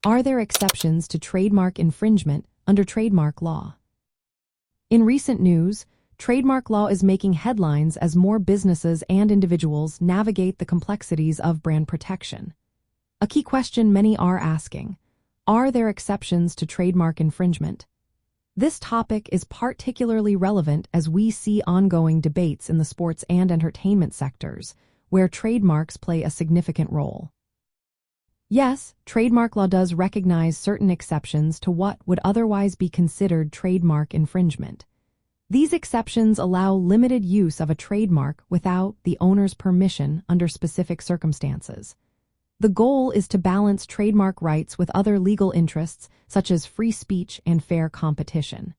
Are there exceptions to trademark infringement under trademark law? In recent news, trademark law is making headlines as more businesses and individuals navigate the complexities of brand protection. A key question many are asking: are there exceptions to trademark infringement? This topic is particularly relevant as we see ongoing debates in the sports and entertainment sectors, where trademarks play a significant role. Yes, trademark law does recognize certain exceptions to what would otherwise be considered trademark infringement. These exceptions allow limited use of a trademark without the owner's permission under specific circumstances. The goal is to balance trademark rights with other legal interests, such as free speech and fair competition.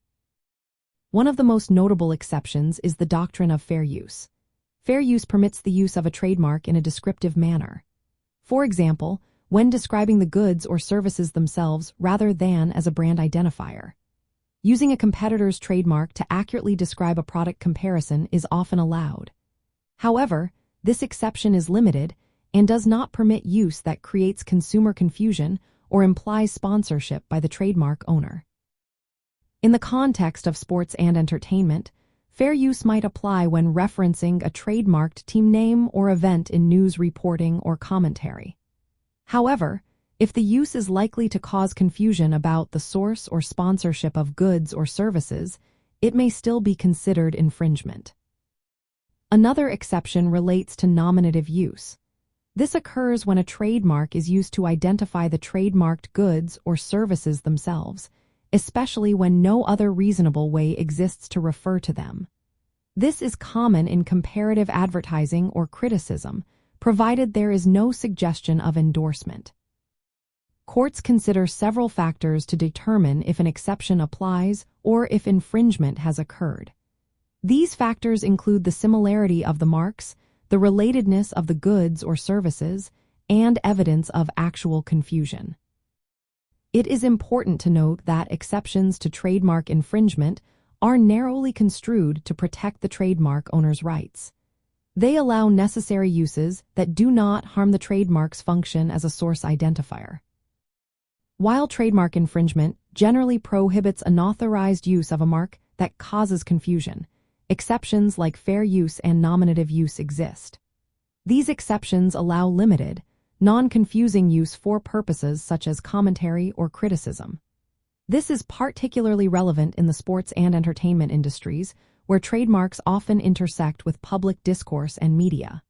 One of the most notable exceptions is the doctrine of fair use. Fair use permits the use of a trademark in a descriptive manner. For example, when describing the goods or services themselves rather than as a brand identifier. Using a competitor's trademark to accurately describe a product comparison is often allowed. However, this exception is limited and does not permit use that creates consumer confusion or implies sponsorship by the trademark owner. In the context of sports and entertainment, fair use might apply when referencing a trademarked team name or event in news reporting or commentary. However, if the use is likely to cause confusion about the source or sponsorship of goods or services, it may still be considered infringement. Another exception relates to nominative use. This occurs when a trademark is used to identify the trademarked goods or services themselves, especially when no other reasonable way exists to refer to them. This is common in comparative advertising or criticism, provided there is no suggestion of endorsement. Courts consider several factors to determine if an exception applies or if infringement has occurred. These factors include the similarity of the marks, the relatedness of the goods or services, and evidence of actual confusion. It is important to note that exceptions to trademark infringement are narrowly construed to protect the trademark owner's rights. They allow necessary uses that do not harm the trademark's function as a source identifier. While trademark infringement generally prohibits unauthorized use of a mark that causes confusion, exceptions like fair use and nominative use exist. These exceptions allow limited, non-confusing use for purposes such as commentary or criticism. This is particularly relevant in the sports and entertainment industries, where trademarks often intersect with public discourse and media.